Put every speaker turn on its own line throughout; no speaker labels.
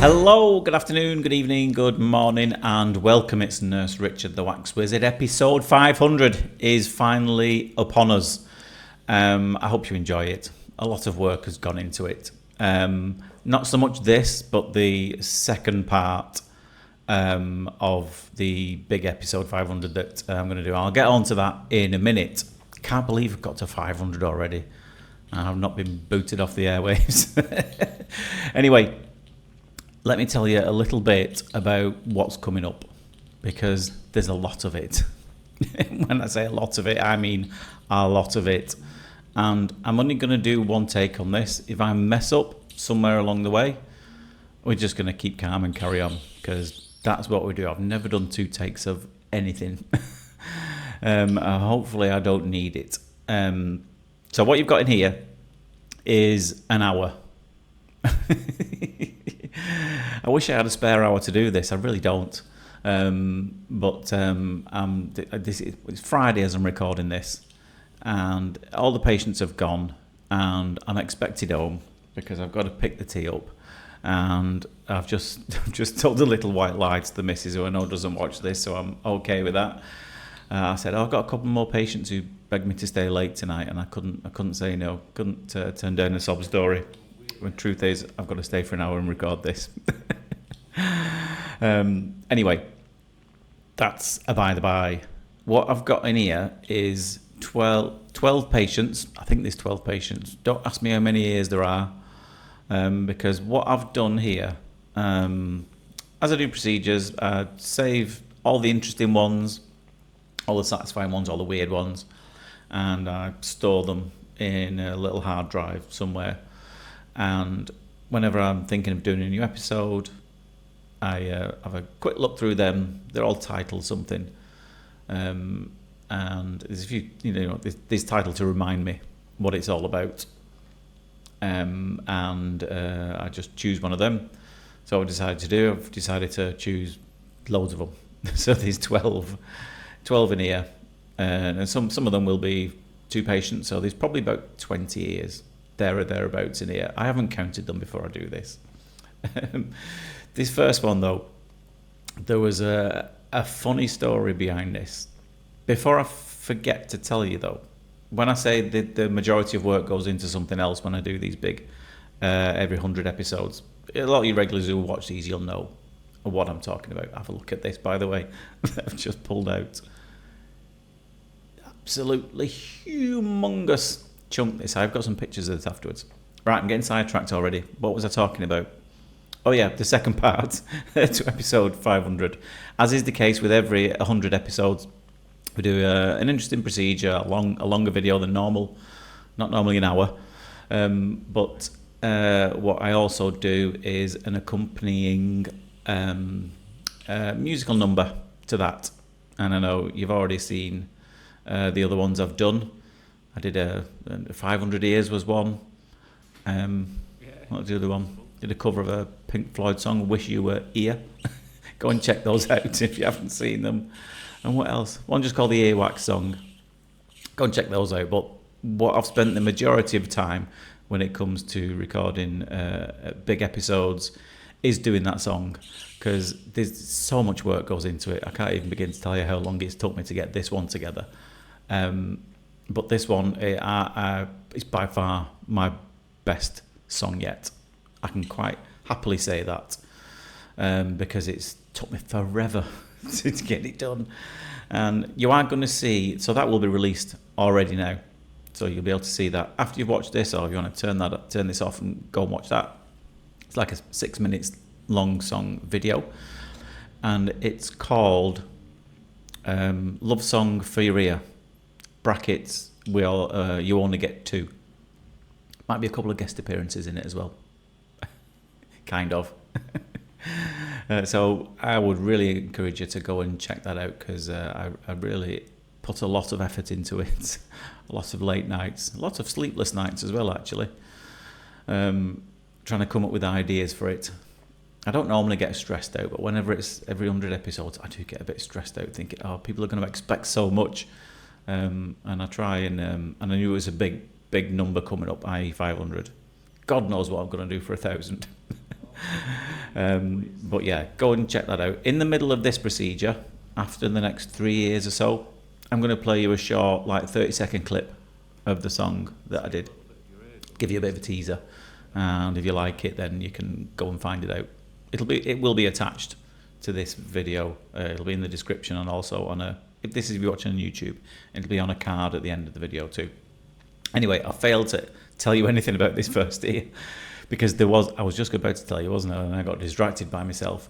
Hello, good afternoon, good evening, good morning, and welcome. It's Nurse Richard, the Wax Wizard. Episode 500 is finally upon us. I hope you enjoy it. A lot of work has gone into it. Not so much this, but the second part of the big episode 500 that I'm going to do. I'll get on to that in a minute. Can't believe I've got to 500 already. I've not been booted off the airwaves. Anyway, let me tell you a little bit about what's coming up, because there's a lot of it. When I say a lot of it, I mean a lot of it. And I'm only going to do one take on this. If I mess up somewhere along the way, we're just going to keep calm and carry on, because that's what we do. I've never done 2 takes of anything. Hopefully I don't need it. So what you've got in here is an hour. I wish I had a spare hour to do this. I really don't. It's Friday as I'm recording this, and all the patients have gone, and I'm expected home because I've got to pick the tea up. And I've just told a little white lie to the missus, who I know doesn't watch this, so I'm okay with that. I said, I've got a couple more patients who begged me to stay late tonight, and I couldn't say no. Couldn't turn down a sob story. The truth is, I've got to stay for an hour and record this. Anyway, that's a by the by. What I've got in here is 12 patients. I think there's 12 patients. Don't ask me how many years there are, because what I've done here, as I do procedures, I save all the interesting ones, all the satisfying ones, all the weird ones, and I store them in a little hard drive somewhere. And whenever I'm thinking of doing a new episode, I have a quick look through them. They're all titled something, and there's a few, this title to remind me what it's all about. I just choose one of them. So I've decided to choose loads of them. So there's 12 in here, and some of them will be 2 patients. So there's probably about 20 years. There or thereabouts in here. I haven't counted them before I do this. This first one, though, there was a funny story behind this. Before I forget to tell you, though, when I say the majority of work goes into something else when I do these big, every 100 episodes, a lot of you regulars who watch these, you'll know what I'm talking about. Have a look at this, by the way. I've just pulled out. Absolutely humongous chunk this. I've got some pictures of this afterwards. Right, I'm getting sidetracked already. What was I talking about? Oh yeah, the second part to episode 500. As is the case with every 100 episodes, we do an interesting procedure, a longer video than normal, not normally an hour. But what I also do is an accompanying musical number to that. And I know you've already seen the other ones I've done. I did 500 Years was one. What was the other one? Did a cover of a Pink Floyd song, Wish You Were Here. Go and check those out if you haven't seen them. And what else? One just called the Earwax song. Go and check those out. But what I've spent the majority of time when it comes to recording big episodes is doing that song, because there's so much work goes into it. I can't even begin to tell you how long it's took me to get this one together. But this one is by far my best song yet. I can quite happily say that, because it's took me forever to get it done. And you are going to see, so that will be released already now. So you'll be able to see that after you've watched this, or if you want to turn this off and go and watch that. It's like a 6 minutes long song video. And it's called Love Song for Your Ear. Brackets, you only get 2. Might be a couple of guest appearances in it as well. Kind of. So I would really encourage you to go and check that out, because I really put a lot of effort into it. A lot of late nights, lots of sleepless nights as well, actually. Trying to come up with ideas for it. I don't normally get stressed out, but whenever it's every 100 episodes, I do get a bit stressed out, thinking, people are going to expect so much. And I try, and I knew it was a big number coming up, i.e. 500. God knows what I'm going to do for 1,000. But yeah, go and check that out. In the middle of this procedure, after the next 3 years or so, I'm going to play you a short, like 30-second clip of the song that I did. Give you a bit of a teaser, and if you like it, then you can go and find it out. It will be attached to this video. It'll be in the description, and also on a, if you're watching on YouTube, it'll be on a card at the end of the video too. Anyway, I failed to tell you anything about this first ear, because I was just about to tell you, wasn't I? And I got distracted by myself.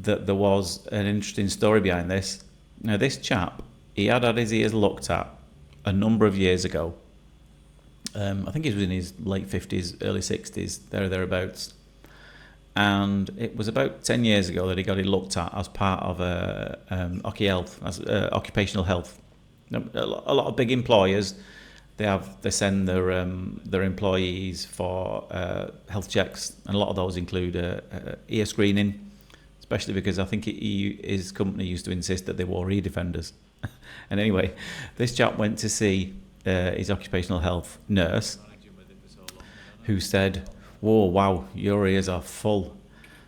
That there was an interesting story behind this. Now, this chap, he had his ears looked at a number of years ago. I think he was in his late 50s, early 60s, thereabouts. And it was about 10 years ago that he got it looked at as part of occupational health. A lot of big employers, they send their employees for health checks, and a lot of those include ear screening, especially because I think his company used to insist that they wore ear defenders. And anyway, this chap went to see his occupational health nurse, who said, "Whoa, wow, your ears are full."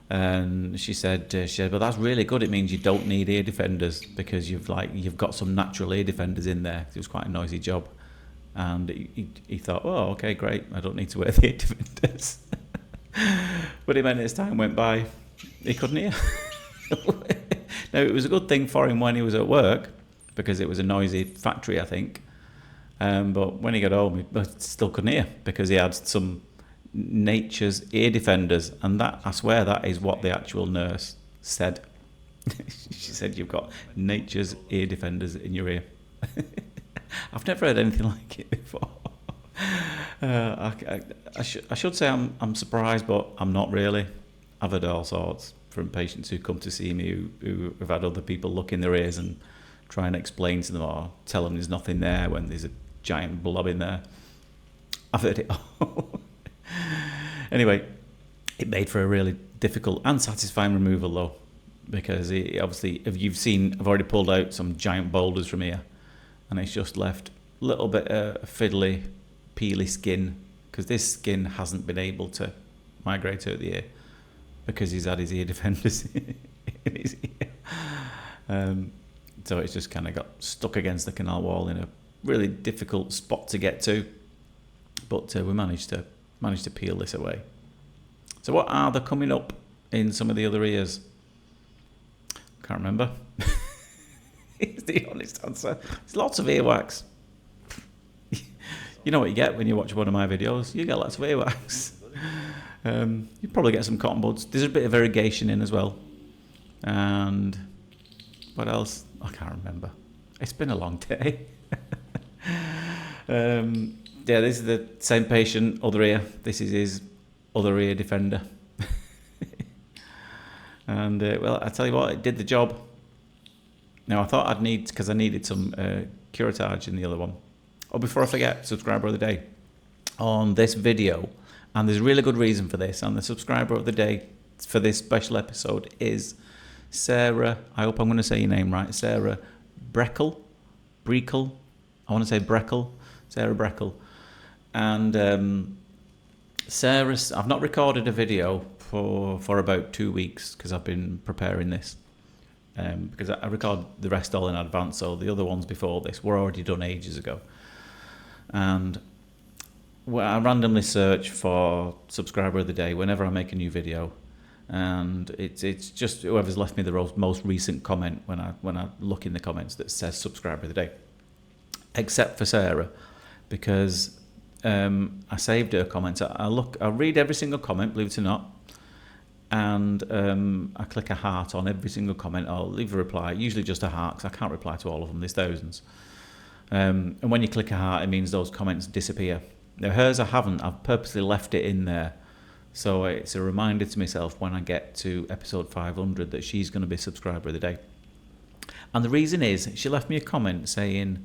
And she said, "But that's really good. It means you don't need ear defenders, because you've got some natural ear defenders in there." It was quite a noisy job, and he thought, "Oh, okay, great. I don't need to wear the ear defenders." But it meant as time went by, he couldn't hear. Now, it was a good thing for him when he was at work, because it was a noisy factory, I think. But when he got home, he still couldn't hear, because he had some nature's ear defenders, and that, I swear, that is what the actual nurse said. She said, "You've got nature's ear defenders in your ear." I've never heard anything like it before. I should say I'm surprised, but I'm not really. I've heard all sorts from patients who come to see me who have had other people look in their ears and try and explain to them, or tell them there's nothing there when there's a giant blob in there. I've heard it all. Anyway, it made for a really difficult and satisfying removal, though, because obviously, if you've seen, I've already pulled out some giant boulders from here, and it's just left a little bit of fiddly, peely skin, because this skin hasn't been able to migrate out the ear, because he's had his ear defenders in his ear. So it's just kind of got stuck against the canal wall in a really difficult spot to get to, but we managed to peel this away. So what are they coming up in some of the other ears? Can't remember. It's the honest answer. There's lots of earwax. You know what you get when you watch one of my videos? You get lots of earwax. You probably get some cotton buds. There's a bit of irrigation in as well. And what else? I can't remember. It's been a long day. Yeah, this is the same patient, other ear. This is his other ear defender. And, well, I tell you what, it did the job. Now, I thought because I needed some curettage in the other one. Oh, before I forget, subscriber of the day. On this video, and there's a really good reason for this, and the subscriber of the day for this special episode is Sarah, I hope I'm going to say your name right, Sarah Breckle. I want to say Breckle. Sarah Breckle. And Sarah, I've not recorded a video for about 2 weeks, because I've been preparing this. Because I record the rest all in advance, so the other ones before this were already done ages ago. And I randomly search for subscriber of the day whenever I make a new video, and it's just whoever's left me the most recent comment when I look in the comments that says subscriber of the day, except for Sarah, because I saved her comments. I read every single comment, believe it or not, and I click a heart on every single comment. I'll leave a reply, usually just a heart, because I can't reply to all of them. There's thousands. And when you click a heart, it means those comments disappear. Now, hers I haven't. I've purposely left it in there, so it's a reminder to myself when I get to episode 500 that she's going to be subscriber of the day. And the reason is, she left me a comment saying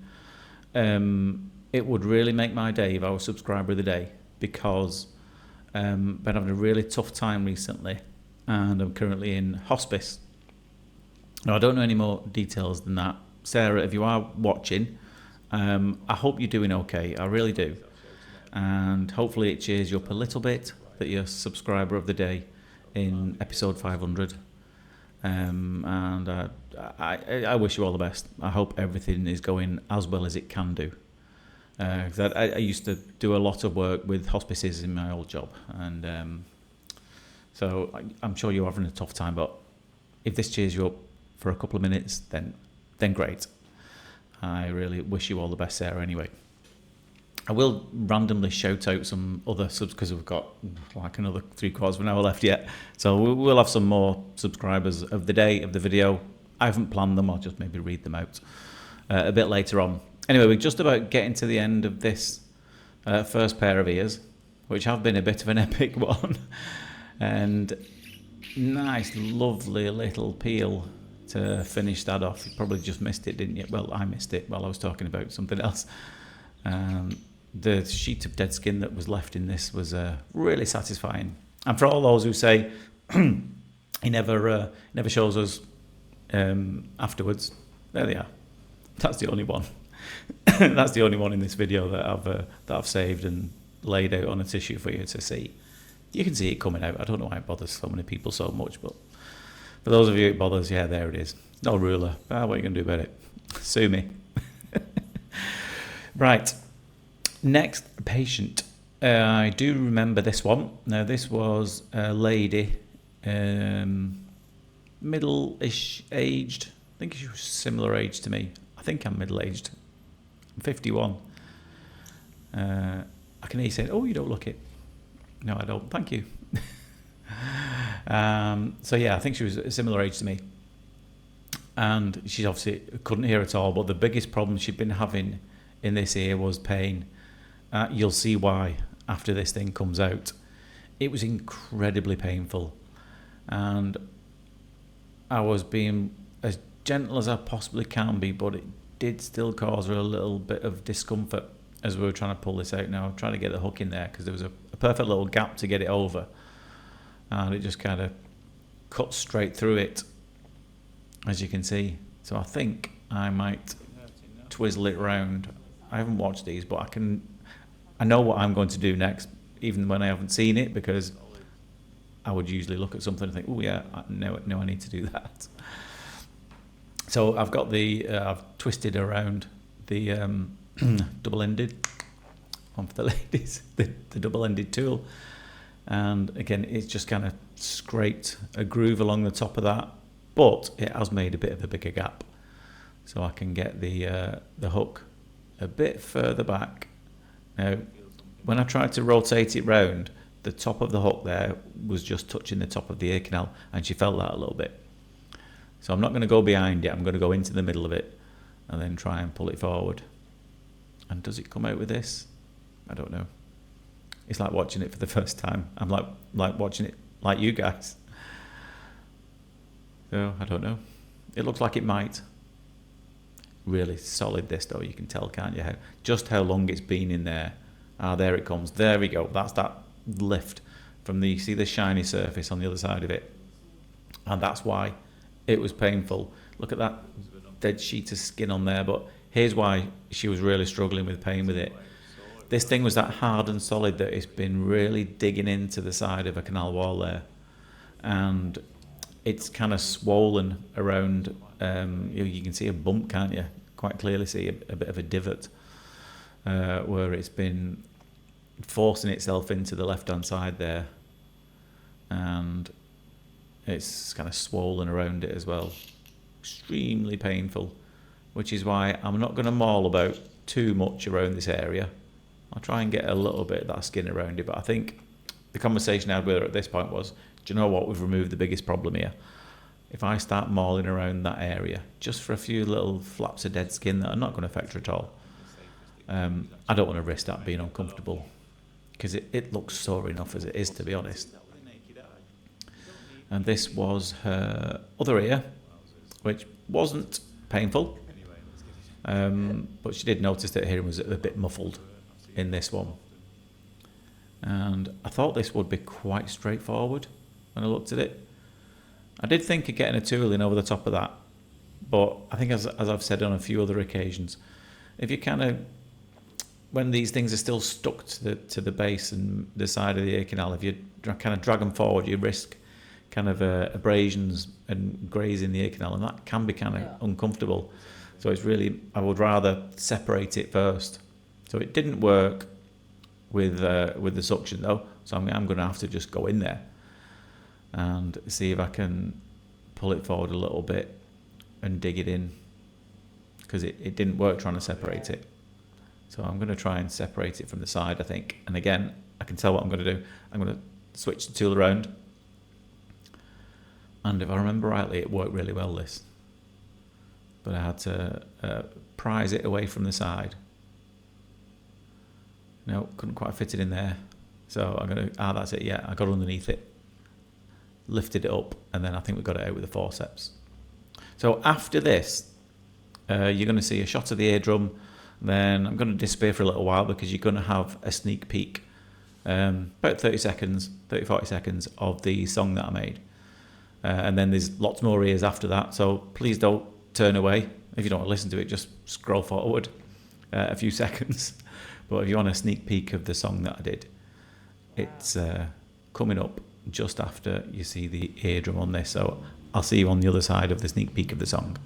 it would really make my day if I was subscriber of the day, because I've been having a really tough time recently, and I'm currently in hospice. Now, I don't know any more details than that. Sarah, if you are watching, I hope you're doing okay. I really do. And hopefully it cheers you up a little bit that you're a subscriber of the day. in episode 500. And I wish you all the best. I hope everything is going as well as it can do. 'Cause I used to do a lot of work with hospices in my old job, and so I'm sure you're having a tough time. But if this cheers you up for a couple of minutes, then great. I really wish you all the best, Sarah. Anyway, I will randomly shout out some other subs because we've got like another 3/4 of an hour left yet. So we'll have some more subscribers of the day of the video. I haven't planned them. I'll just maybe read them out a bit later on. Anyway, we're just about getting to the end of this first pair of ears, which have been a bit of an epic one. And nice, lovely little peel to finish that off. You probably just missed it, didn't you? Well, I missed it while I was talking about something else. The sheet of dead skin that was left in this was really satisfying. And for all those who say he never shows us afterwards, there they are. That's the only one. That's the only one in this video that I've saved and laid out on a tissue for you to see. You can see it coming out. I don't know why it bothers so many people so much, but for those of you it bothers, yeah, there it is. No ruler. What are you going to do about it? Sue me. Right. Next patient. I do remember this one. Now, this was a lady, middle-ish aged. I think she was similar age to me. I think I'm middle-aged. I'm 51. I can hear you saying, "Oh, you don't look it." No, I don't. Thank you. So yeah, I think she was a similar age to me. And she obviously couldn't hear at all. But the biggest problem she'd been having in this ear was pain. You'll see why after this thing comes out. It was incredibly painful. And I was being as gentle as I possibly can be, but it did still cause her a little bit of discomfort as we were trying to pull this out now. Trying to get the hook in there because there was a perfect little gap to get it over. And it just kind of cut straight through it, as you can see. So I think I might twizzle it round. I haven't watched these, but I know what I'm going to do next, even when I haven't seen it, because I would usually look at something and think, "Oh yeah, no, I need to do that." So I've got I've twisted around the double-ended one for the ladies, the double-ended tool, and again, it's just kind of scraped a groove along the top of that, but it has made a bit of a bigger gap, so I can get the hook a bit further back. Now, when I tried to rotate it round, the top of the hook there was just touching the top of the ear canal, and she felt that a little bit. So I'm not going to go behind it, I'm going to go into the middle of it and then try and pull it forward. And does it come out with this? I don't know. It's like watching it for the first time. I'm like watching it like you guys. So I don't know. It looks like it might. Really solid this though, you can tell, can't you? Just how long it's been in there. Ah, there it comes. There we go. That's that lift from you see the shiny surface on the other side of it. And that's why it was painful. Look at that dead sheet of skin on there, but here's why she was really struggling with pain with it. This thing was that hard and solid that it's been really digging into the side of a canal wall there. And it's kind of swollen around, you can see a bump, can't you? Quite clearly see a bit of a divot where it's been forcing itself into the left-hand side there. And it's kind of swollen around it as well. Extremely painful, which is why I'm not going to maul about too much around this area. I'll try and get a little bit of that skin around it, but I think the conversation I had with her at this point was, do you know what, we've removed the biggest problem here. If I start mauling around that area, just for a few little flaps of dead skin that are not going to affect her at all, I don't want to risk that being uncomfortable, because it looks sore enough as it is, to be honest. And this was her other ear, which wasn't painful, but she did notice that hearing was a bit muffled in this one. And I thought this would be quite straightforward when I looked at it. I did think of getting a tool in over the top of that, but I think as I've said on a few other occasions, if you kind of, when these things are still stuck to the base and the side of the ear canal, if you kind of drag them forward, you risk kind of abrasions and grazing the ear canal, and that can be kind of uncomfortable. So it's really, I would rather separate it first. So it didn't work with the suction though, so I'm going to have to just go in there and see if I can pull it forward a little bit and dig it in, because it didn't work trying to separate it. So I'm going to try and separate it from the side, I think. And again, I can tell what I'm going to do. I'm going to switch the tool around, and if I remember rightly, it worked really well, this. But I had to prise it away from the side. No, couldn't quite fit it in there. So I'm going to, that's it, yeah, I got underneath it, lifted it up, and then I think we got it out with the forceps. So after this, you're going to see a shot of the eardrum. Then I'm going to disappear for a little while because you're going to have a sneak peek, about 30 seconds, 40 seconds of the song that I made. And then there's lots more ears after that, so please don't turn away. If you don't want to listen to it, just scroll forward a few seconds. But if you want a sneak peek of the song that I did, it's coming up just after you see the eardrum on this. So I'll see you on the other side of the sneak peek of the song.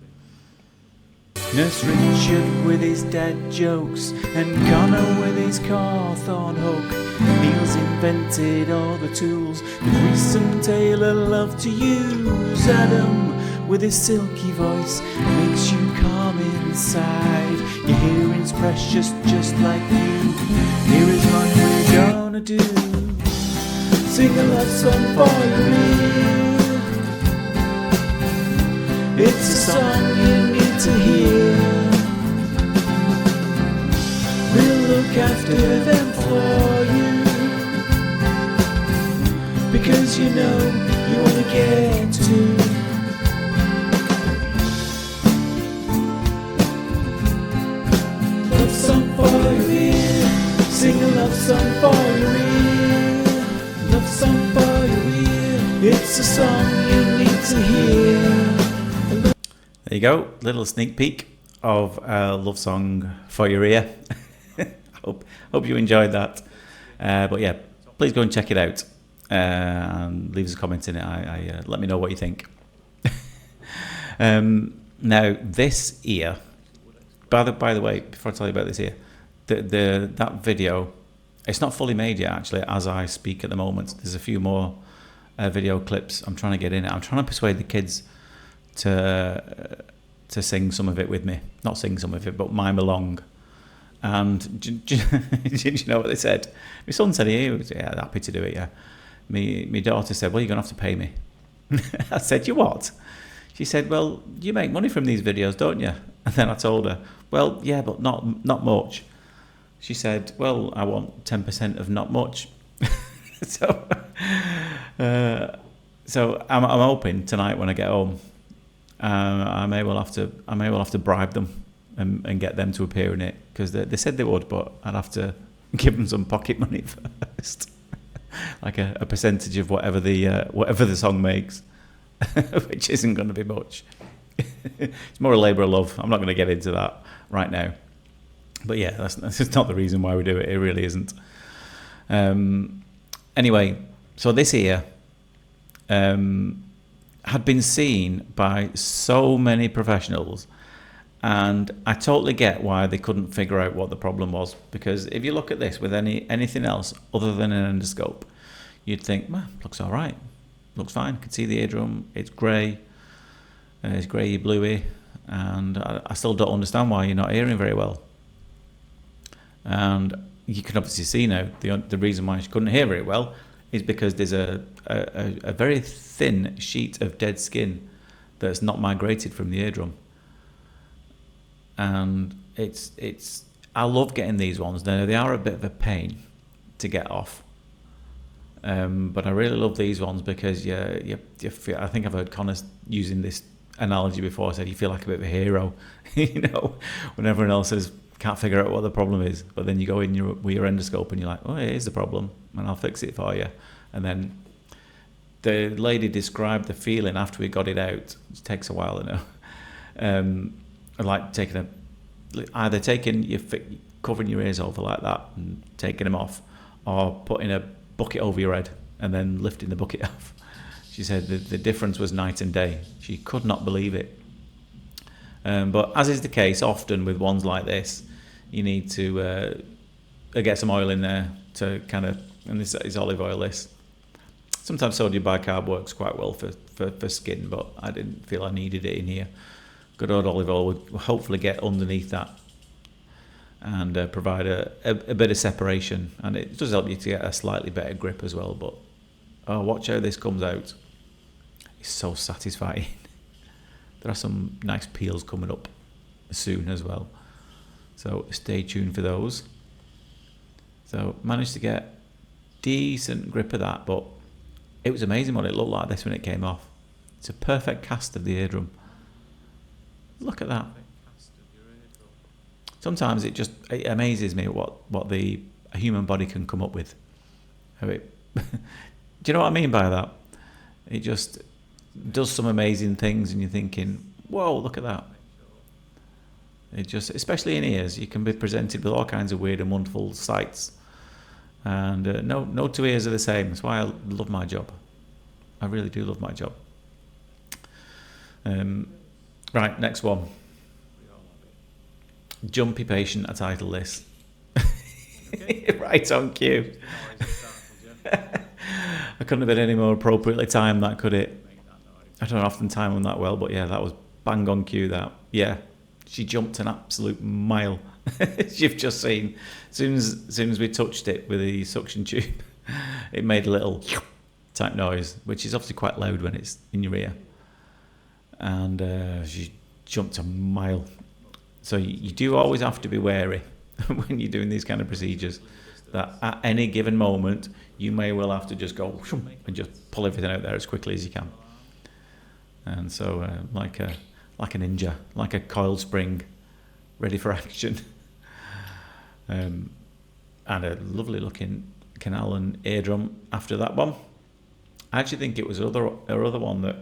Nurse Richard with his dead jokes, and Connor with his Cawthorn hook. Neil's invented all the tools that Reese and Taylor love to use. Adam with his silky voice makes you calm inside. Your hearing's precious just like you. Here is what we're gonna do. Sing a love song for your ear. It's a song you need to hear. We'll look after them for you, because you know you wanna get to. Love song for your ear. Sing a love song for your ear. Love song for your ear. It's a song you need to hear. There you go, little sneak peek of a love song for your ear. Hope you enjoyed that. But yeah, please go and check it out and leave us a comment in it. Let me know what you think. Now this ear, by the way, before I tell you about this ear, that video, it's not fully made yet actually as I speak at the moment. There's a few more video clips I'm trying to get in it. I'm trying to persuade the kids to sing some of it with me. Not sing some of it, but mime along. And do you know what they said? My son said he was happy to do it, yeah. My daughter said, well, you're going to have to pay me. I said, you what? She said, well, you make money from these videos, don't you? And then I told her, well, yeah, but not much. She said, well, I want 10% of not much. So I'm hoping tonight when I get home, I may well have to bribe them and get them to appear in it, because they said they would, but I'd have to give them some pocket money first, like a percentage of whatever the song makes, which isn't going to be much. It's more a labour of love. I'm not going to get into that right now, but yeah, that's just not the reason why we do it. It really isn't. Anyway, so this ear had been seen by so many professionals, and I totally get why they couldn't figure out what the problem was, because if you look at this with anything else other than an endoscope, you'd think, well, looks all right, looks fine, you can see the eardrum, it's grey, it's grey bluey, and I still don't understand why you're not hearing very well. And you can obviously see now the reason why she couldn't hear very well is because there's a very thin sheet of dead skin that's not migrated from the eardrum. And it's I love getting these ones. Now they are a bit of a pain to get off, but I really love these ones because you feel, I think I've heard Connor using this analogy before. I said you feel like a bit of a hero, you know, when everyone else can't figure out what the problem is, but then you go in with your endoscope and you're like, oh, here's the problem, and I'll fix it for you. And then the lady described the feeling after we got it out. It takes a while, you know. Like covering your ears over like that and taking them off, or putting a bucket over your head and then lifting the bucket off. She said the difference was night and day. She could not believe it. But as is the case often with ones like this, you need to get some oil in there to kind of, and this is olive oil. This sometimes sodium bicarb works quite well for skin, but I didn't feel I needed it in here. Good old olive oil would hopefully get underneath that and provide a bit of separation, and it does help you to get a slightly better grip as well. But watch how this comes out. It's so satisfying. There are some nice peels coming up soon as well, so stay tuned for those. So managed to get decent grip of that, but it was amazing what it looked like this when it came off. It's a perfect cast of the eardrum. Look at that. Sometimes it amazes me what a human body can come up with. Do you know what I mean by that? It just does some amazing things, and you're thinking, whoa, look at that. It just, especially in ears, you can be presented with all kinds of weird and wonderful sights. And no two ears are the same. That's why I love my job. I really do love my job. Right, next one. Jumpy patient, I title this. Right on cue. I couldn't have been any more appropriately timed, that, could it? I don't often time them that well, but yeah, that was bang on cue, that. Yeah, she jumped an absolute mile. As you've just seen. As soon as we touched it with the suction tube, it made a little type noise, which is obviously quite loud when it's in your ear. And she jumped a mile. So you do always have to be wary when you're doing these kind of procedures, that at any given moment you may well have to just go and just pull everything out there as quickly as you can. And so like a ninja, like a coiled spring, ready for action. And a lovely looking canal and eardrum after that one. I actually think it was her other one that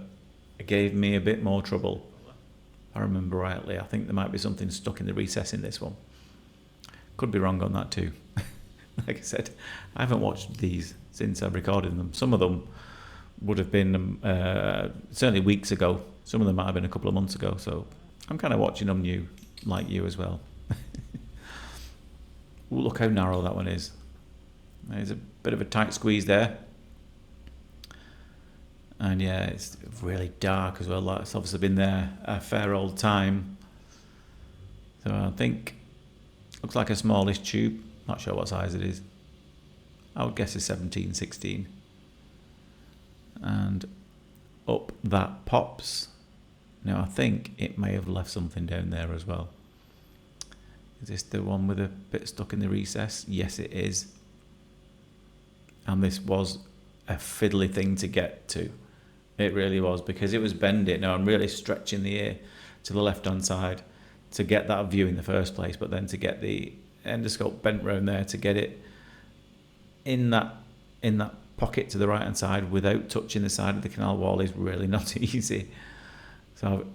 gave me a bit more trouble. If I remember rightly, I think there might be something stuck in the recess in this one. Could be wrong on that too. Like I said, I haven't watched these since I've recorded them. Some of them would have been certainly weeks ago. Some of them might have been a couple of months ago. So I'm kind of watching them new, like you as well. Ooh, look how narrow that one is. There's a bit of a tight squeeze there. And yeah, it's really dark as well. That's obviously been there a fair old time. So I think, looks like a smallish tube. Not sure what size it is. I would guess it's 17, 16. And up that pops. Now I think it may have left something down there as well. Is this the one with a bit stuck in the recess? Yes, it is. And this was a fiddly thing to get to. It really was, because it was bending. Now I'm really stretching the ear to the left-hand side to get that view in the first place, but then to get the endoscope bent round there to get it in that pocket to the right-hand side without touching the side of the canal wall is really not easy. So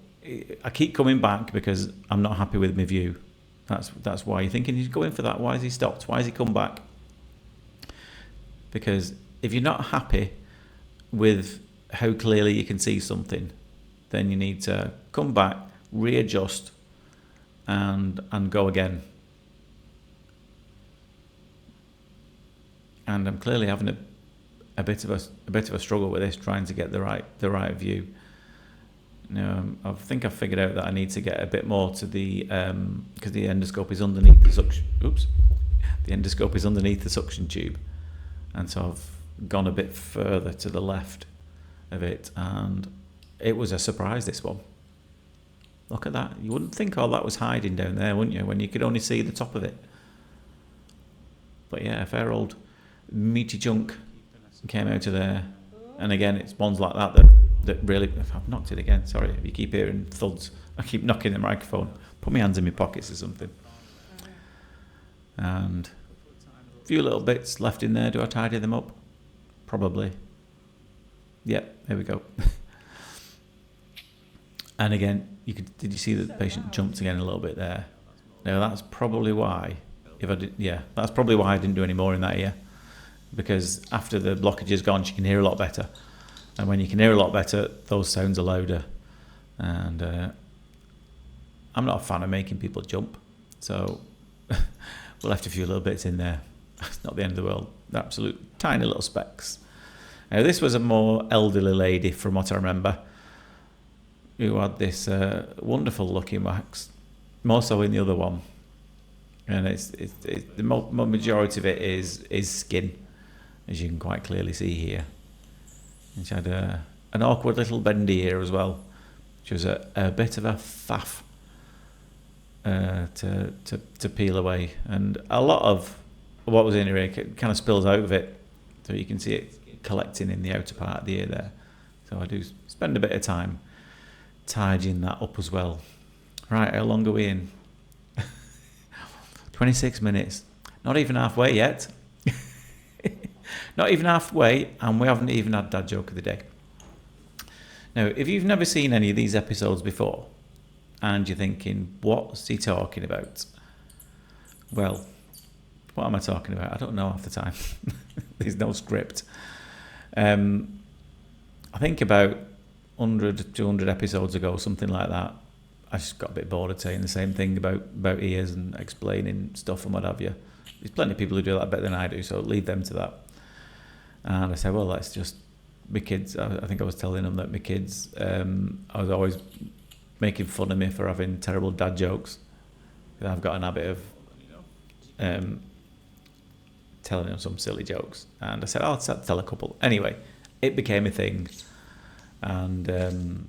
I keep coming back because I'm not happy with my view. That's why you're thinking he's going for that. Why has he stopped? Why has he come back? Because if you're not happy with how clearly you can see something, then you need to come back, readjust, and go again. And I'm clearly having a bit of a struggle with this, trying to get the right view. Now, I think I've figured out that I need to get a bit more to the because the endoscope is underneath the suction. Oops, the endoscope is underneath the suction tube, and so I've gone a bit further to the left of it, and it was a surprise, this one. Look at that. You wouldn't think all that was hiding down there, wouldn't you, when you could only see the top of it? But yeah, a fair old meaty chunk came out of there. And again, it's ones like that really, I've knocked it again, sorry, if you keep hearing thuds, I keep knocking the microphone, put my hands in my pockets or something. And a few little bits left in there. Do I tidy them up? Probably. Yeah, there we go. And again, did you see that the patient jumped again a little bit there? Now that's probably why, that's probably why I didn't do any more in that ear, because after the blockage is gone, she can hear a lot better. And when you can hear a lot better, those sounds are louder. And I'm not a fan of making people jump, so we left a few little bits in there. It's not the end of the world. Absolute tiny little specks. Now, this was a more elderly lady, from what I remember, who had this wonderful looking wax, more so in the other one. And it's the majority of it is skin, as you can quite clearly see here. And she had an awkward little bendy ear as well, which was a bit of a faff to peel away. And a lot of what was in her ear kind of spills out of it, so you can see it collecting in the outer part of the ear there. So I do spend a bit of time tidying that up as well. Right, how long are we in? 26 minutes. Not even halfway yet. Not even halfway, and we haven't even had dad joke of the day. Now, if you've never seen any of these episodes before, and you're thinking, what's he talking about? Well, what am I talking about? I don't know half the time. There's no script. I think about 100, 200 episodes ago, something like that, I just got a bit bored of saying the same thing about ears and explaining stuff and what have you. There's plenty of people who do that better than I do, so leave them to that. And I said, well, let's just, my kids, I think I was telling them that my kids, I was always making fun of me for having terrible dad jokes. I've got an habit of telling them some silly jokes. And I said, I'll tell a couple. Anyway, it became a thing. And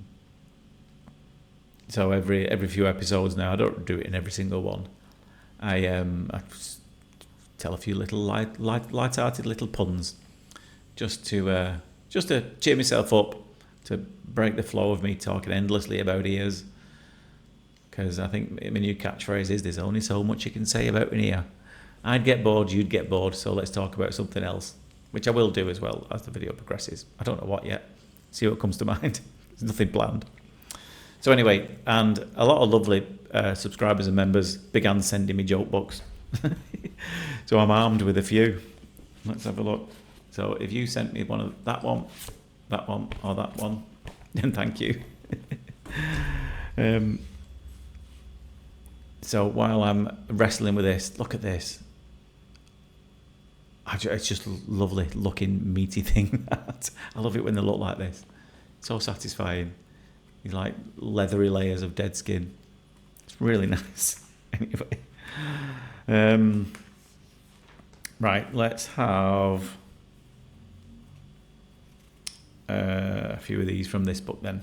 so every few episodes now, I don't do it in every single one. I tell a few little light-hearted little puns, just to cheer myself up, to break the flow of me talking endlessly about ears. Because I think my new catchphrase is, there's only so much you can say about an ear. I'd get bored, you'd get bored, so let's talk about something else, which I will do as well as the video progresses. I don't know what yet. See what comes to mind. There's nothing planned. So anyway, and a lot of lovely subscribers and members began sending me joke books. So I'm armed with a few. Let's have a look. So if you sent me one of that one, or that one, then thank you. So while I'm wrestling with this, look at this. It's just a lovely looking meaty thing. I love it when they look like this. So satisfying. These like leathery layers of dead skin. It's really nice. Anyway. Right, let's have a few of these from this book then.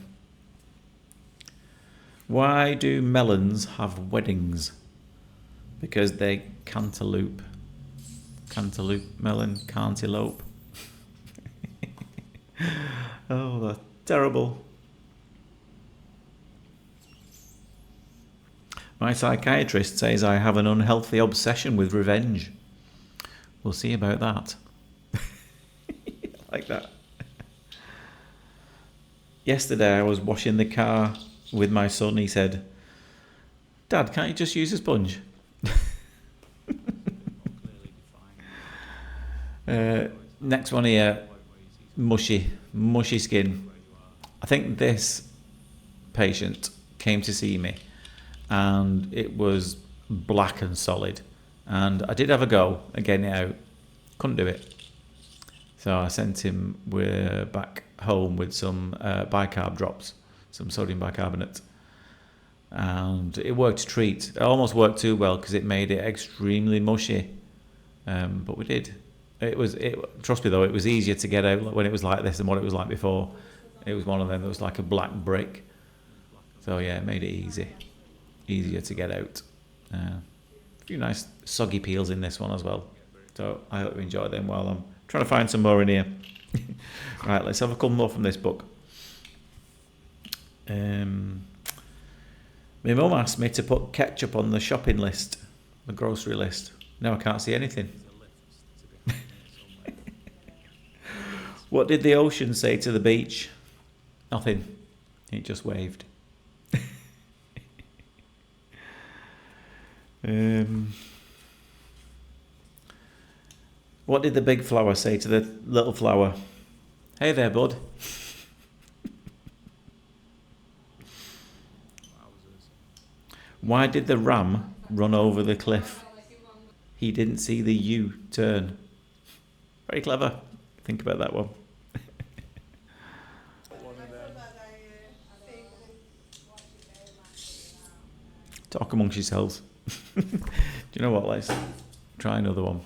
Why do melons have weddings? Because they cantaloupe. Cantaloupe melon, cantaloupe. Oh, that's terrible. My psychiatrist says I have an unhealthy obsession with revenge. We'll see about that. Like that. Yesterday I was washing the car with my son. He said, Dad, can't you just use a sponge? Next one here, mushy skin. I think this patient came to see me and it was black and solid, and I did have a go at getting it out, couldn't do it, so I sent him back home with some bicarb drops, some sodium bicarbonate, and it worked a treat. It almost worked too well because it made it extremely mushy, but we did. Trust me though, it was easier to get out when it was like this than what it was like before. It was one of them that was like a black brick. So yeah, it made it easier to get out. A few nice soggy peels in this one as well. So I hope you enjoy them while I'm trying to find some more in here. Right, let's have a couple more from this book. My mum asked me to put ketchup on the shopping list, the grocery list. Now I can't see anything. What did the ocean say to the beach? Nothing. It just waved. What did the big flower say to the little flower? Hey there, bud. Why did the ram run over the cliff? He didn't see the U-turn. Very clever. Think about that one. Talk amongst yourselves. Do you know what? Let's try another one.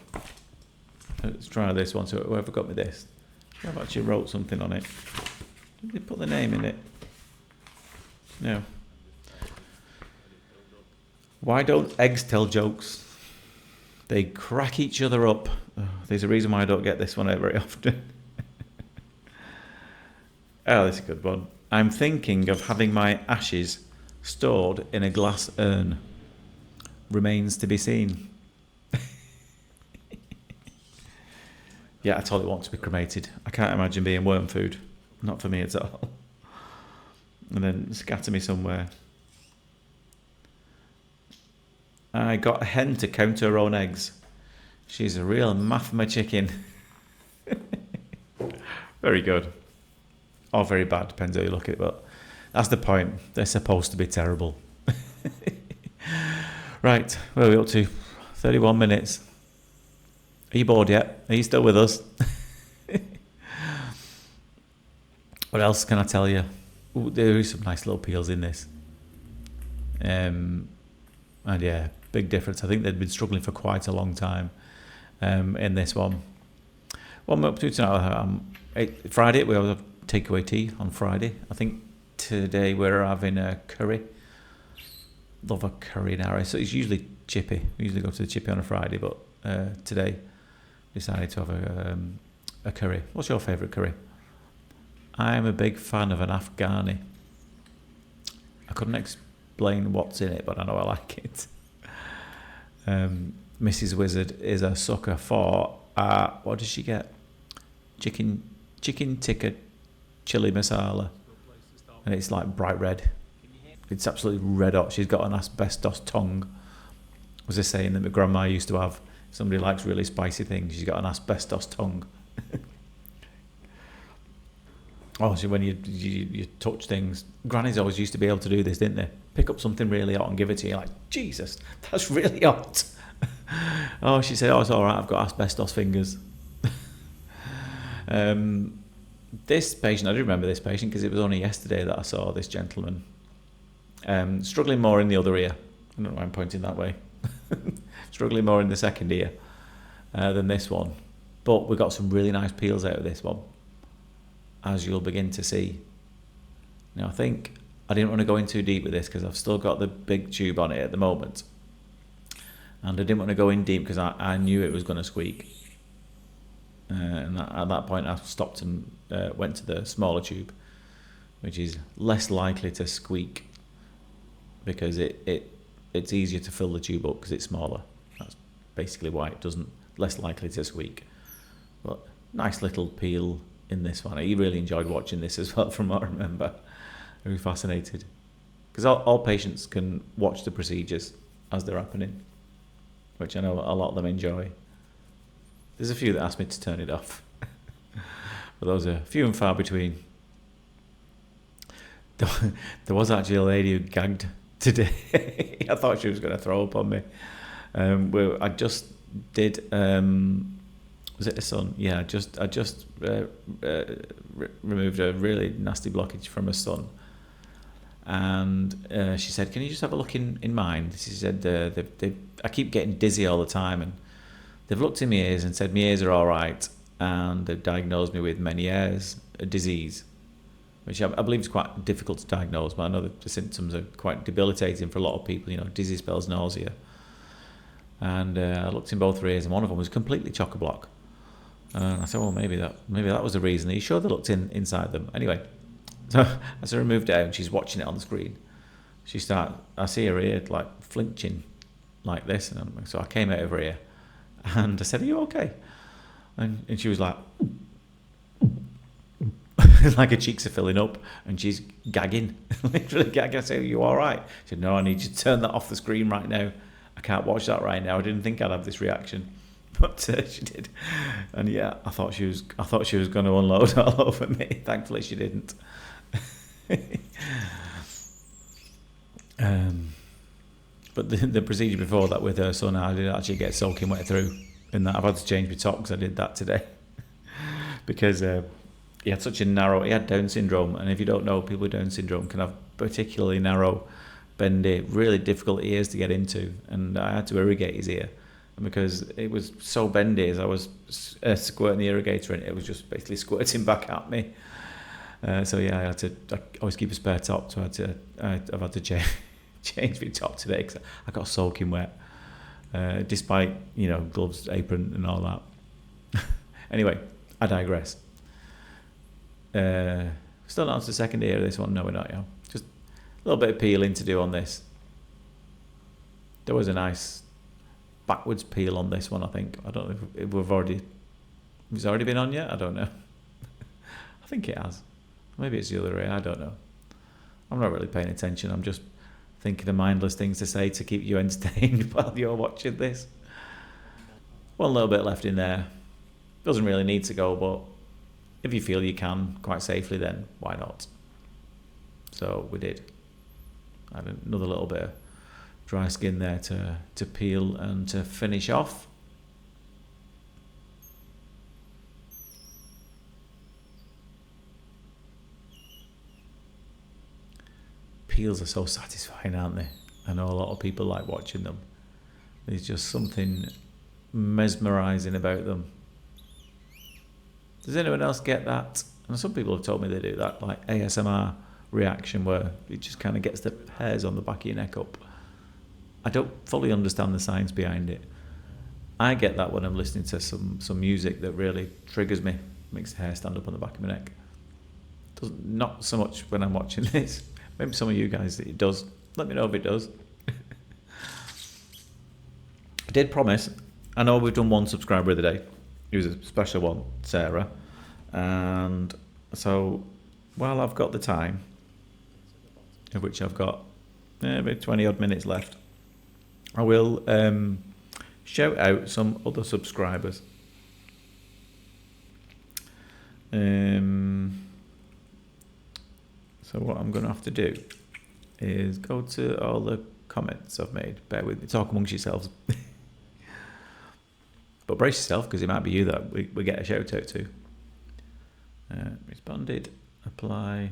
Let's try this one. So whoever got me this, I've actually wrote something on it. Did they put the name in it? No. Why don't eggs tell jokes? They crack each other up. Oh, there's a reason why I don't get this one out very often. Oh, this is a good one. I'm thinking of having my ashes stored in a glass urn. Remains to be seen. Yeah, I totally want to be cremated. I can't imagine being worm food. Not for me at all. And then scatter me somewhere. I got a hen to count her own eggs. She's a real mathma chicken. Very good. Or very bad, depends how you look at it. But that's the point. They're supposed to be terrible. Right, where are we up to? 31 minutes. Are you bored yet? Are you still with us? What else can I tell you? Ooh, there is some nice little peels in this. And yeah, big difference. I think they'd been struggling for quite a long time in this one. What am I up to tonight? Friday, we have a takeaway tea on Friday. I think today we're having a curry. Love a curry now. So it's usually chippy. We usually go to the chippy on a Friday, but today decided to have a curry. What's your favourite curry? I'm a big fan of an Afghani. I couldn't explain what's in it, but I know I like it. Mrs. Wizard is a sucker for, what does she get? Chicken tikka chili masala. And it's like bright red. It's absolutely red hot. She's got an asbestos tongue. Was a saying that my grandma used to have. Somebody likes really spicy things. She's got an asbestos tongue. Oh, so when you touch things, grannies always used to be able to do this, didn't they? Pick up something really hot and give it to you. Like, Jesus, that's really hot. Oh, she said, oh, it's all right. I've got asbestos fingers. This patient, I do remember this patient because it was only yesterday that I saw this gentleman struggling more in the other ear. I don't know why I'm pointing that way. Struggling more in the second ear than this one. But we got some really nice peels out of this one, as you'll begin to see. Now, I think I didn't want to go in too deep with this because I've still got the big tube on it at the moment. And I didn't want to go in deep because I knew it was going to squeak. And at that point, I stopped and went to the smaller tube, which is less likely to squeak because it's easier to fill the tube up because it's smaller. That's basically why it doesn't, less likely to squeak. But nice little peel in this one. He really enjoyed watching this as well, from what I remember. Very fascinated. Because all patients can watch the procedures as they're happening, which I know a lot of them enjoy. There's a few that ask me to turn it off. But those are few and far between. There was actually a lady who gagged today. I thought she was going to throw up on me. I just did... was it a son? Yeah, I just removed a really nasty blockage from a son. And she said, can you just have a look in mine? She said, I keep getting dizzy all the time, and they've looked in my ears and said my ears are all right, and they've diagnosed me with Meniere's disease, which I believe is quite difficult to diagnose, but I know that the symptoms are quite debilitating for a lot of people, dizzy spells nausea. And I looked in both her ears, and one of them was completely chock-a-block. And I said, well, maybe that was the reason. Are you sure they looked inside them? Anyway, so as I removed it out, and she's watching it on the screen, I see her ear like flinching like this, and so I came out of her ear, and I said, are you okay? And she was like, like her cheeks are filling up, and she's gagging, literally gagging. I said, are you all right? She said, no, I need you to turn that off the screen right now. I can't watch that right now. I didn't think I'd have this reaction. But she did, and yeah, I thought she was going to unload all over me. Thankfully, she didn't. But the procedure before that with her son, I did actually get soaking wet through. In that I've had to change my top because I did that today. Because he had such a narrow, he had Down syndrome. And if you don't know, people with Down syndrome can have particularly narrow, bendy, really difficult ears to get into. And I had to irrigate his ear. And because it was so bendy, as I was squirting the irrigator in, it was just basically squirting back at me. So yeah, I always keep a spare top. So I've had to change my top today because I got soaking wet. Despite, gloves, apron and all that. Anyway, I digress. Still not to the second ear of this one. No, we're not, Just a little bit of peeling to do on this. There was a nice backwards peel on this one, I think. I don't know if it's already been on yet. I don't know. I think it has. Maybe it's the other way. I don't know. I'm not really paying attention. I'm just thinking of mindless things to say to keep you entertained while you're watching this. One little bit left in there. Doesn't really need to go, but if you feel you can quite safely, then why not? So we did. I had another little bit of dry skin there to peel and to finish off. Peels are so satisfying, aren't they? I know a lot of people like watching them. There's just something mesmerising about them. Does anyone else get that? And some people have told me they do that, like ASMR reaction, where it just kind of gets the hairs on the back of your neck up. I don't fully understand the science behind it. I get that when I'm listening to some music that really triggers me, makes the hair stand up on the back of my neck. Not so much when I'm watching this. Maybe some of you guys, it does. Let me know if it does. I did promise. I know we've done one subscriber of the day. It was a special one, Sarah. And so, while I've got the time, of which I've got maybe 20 odd minutes left, I will shout out some other subscribers. So what I'm going to have to do is go to all the comments I've made. Bear with me, talk amongst yourselves. But brace yourself, because it might be you that we get a shout out to. Responded, apply.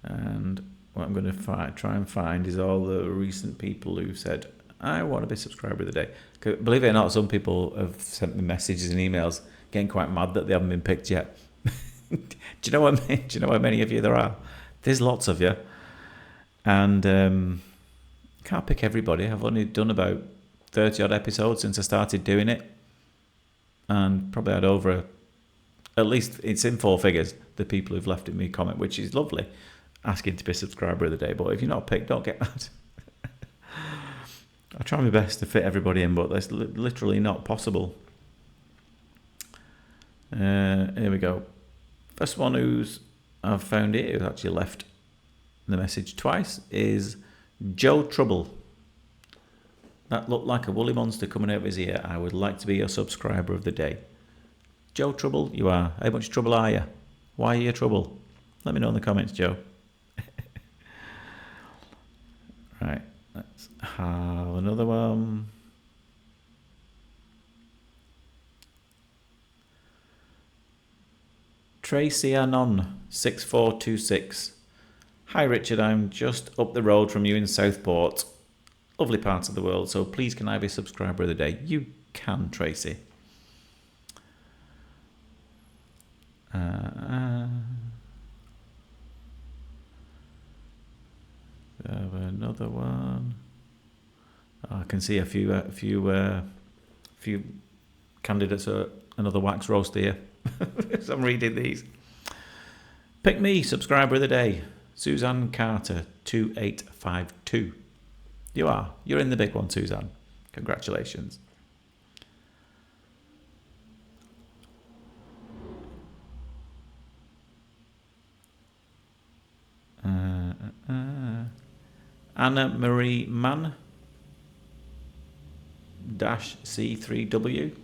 And what I'm going to try and find is all the recent people who've said, I want to be a subscriber of the day. Believe it or not, some people have sent me messages and emails getting quite mad that they haven't been picked yet. Do you know what I mean? Do you know how many of you there are? There's lots of you. And can't pick everybody. I've only done about 30 odd episodes since I started doing it. And probably had over, at least it's in 4 figures, the people who've left me a comment, which is lovely, asking to be a subscriber of the day. But if you're not picked, don't get mad. I try my best to fit everybody in, but that's literally not possible. Here we go. First one I've found it, who's actually left the message twice, is Joe Trouble. That looked like a woolly monster coming out of his ear. I would like to be your subscriber of the day. Joe Trouble, you are. How much trouble are you? Why are you trouble? Let me know in the comments, Joe. Right, let's have another one. Tracy Anon 6426. Hi Richard, I'm just up the road from you in Southport. Lovely part of the world, so please can I be a subscriber of the day? You can, Tracy. Another one. Oh, I can see a few candidates for another wax roast here. So I'm reading these. Pick me, subscriber of the day. Suzanne Carter 2852. You are. You're in the big one, Suzanne. Congratulations. Anna Marie Mann -C3W.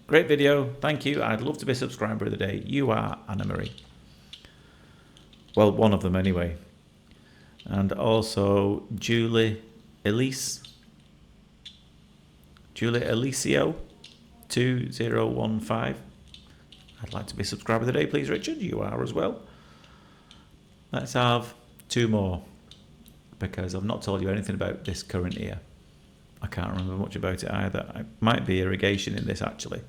Great video. Thank you. I'd love to be a subscriber of the day. You are, Anna Marie. Well, one of them anyway. and also Julie Elicio 2015. I'd like to be subscriber of the day, please, Richard. You are as well. Let's have 2 more, because I've not told you anything about this current ear. I can't remember much about it either. It might be irrigation in this, actually.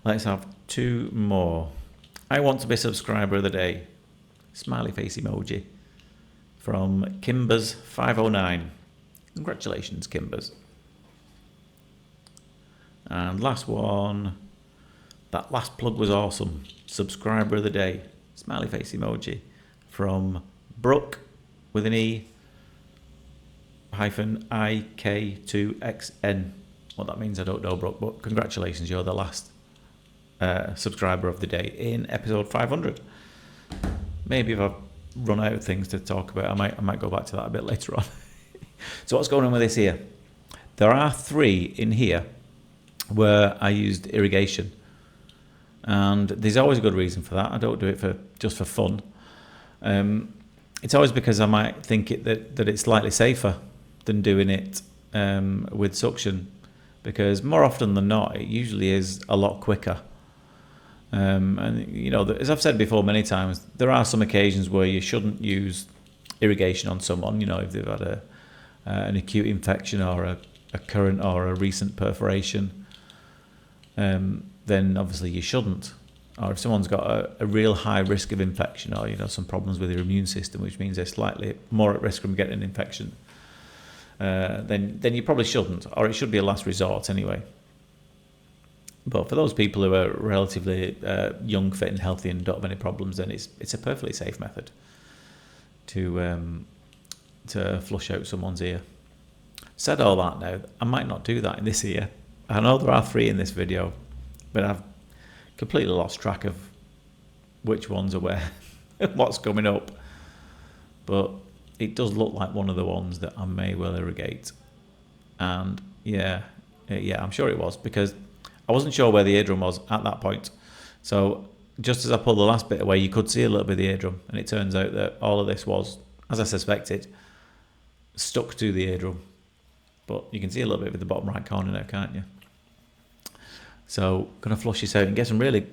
Let's have 2 more. I want to be subscriber of the day. Smiley face emoji from Kimbers509. Congratulations, Kimbers. And last one. That last plug was awesome. Subscriber of the day. Smiley face emoji from Brooke with an E hyphen IK2XN. What that means, I don't know, Brooke, but congratulations, you're the last subscriber of the day in episode 500. Maybe if I've run out of things to talk about, I might go back to that a bit later on. So what's going on with this here? There are 3 in here where I used irrigation, and there's always a good reason for that. I don't do it just for fun. It's always because I might think that it's slightly safer than doing it with suction, because more often than not it usually is a lot quicker. And you know, as I've said before many times, there are some occasions where you shouldn't use irrigation on someone. You know, if they've had an acute infection or a current or a recent perforation, then obviously you shouldn't. Or if someone's got a real high risk of infection, or you know, some problems with their immune system, which means they're slightly more at risk from getting an infection, then you probably shouldn't, or it should be a last resort anyway. But for those people who are relatively young, fit, and healthy, and don't have any problems, then it's a perfectly safe method to flush out someone's ear. Said all that, now I might not do that in this ear. I know there are 3 in this video, but I've completely lost track of which ones are where, what's coming up. But it does look like one of the ones that I may well irrigate. And yeah, I'm sure it was, because I wasn't sure where the eardrum was at that point. So just as I pulled the last bit away, you could see a little bit of the eardrum, and it turns out that all of this was, as I suspected, stuck to the eardrum. But you can see a little bit of the bottom right corner now, can't you? So going to flush this out and get some really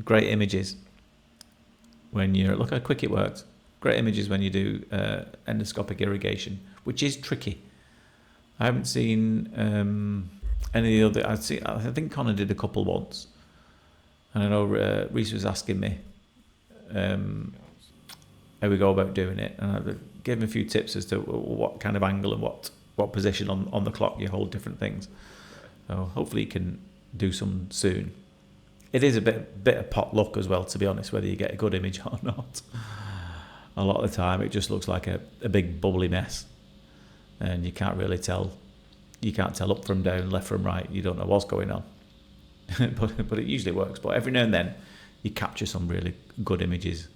great images when you're, look how quick it works. Great images when you do endoscopic irrigation, which is tricky. I haven't seen any of the other. I think Connor did a couple once, and I know Reese was asking me how we go about doing it, and I gave him a few tips as to what kind of angle and what position on the clock you hold different things. So hopefully you can do some soon. It is a bit of pot luck as well, to be honest, whether you get a good image or not. A lot of the time it just looks like a big bubbly mess, and you can't really tell. You can't tell up from down, left from right. You don't know what's going on. but it usually works. But every now and then you capture some really good images,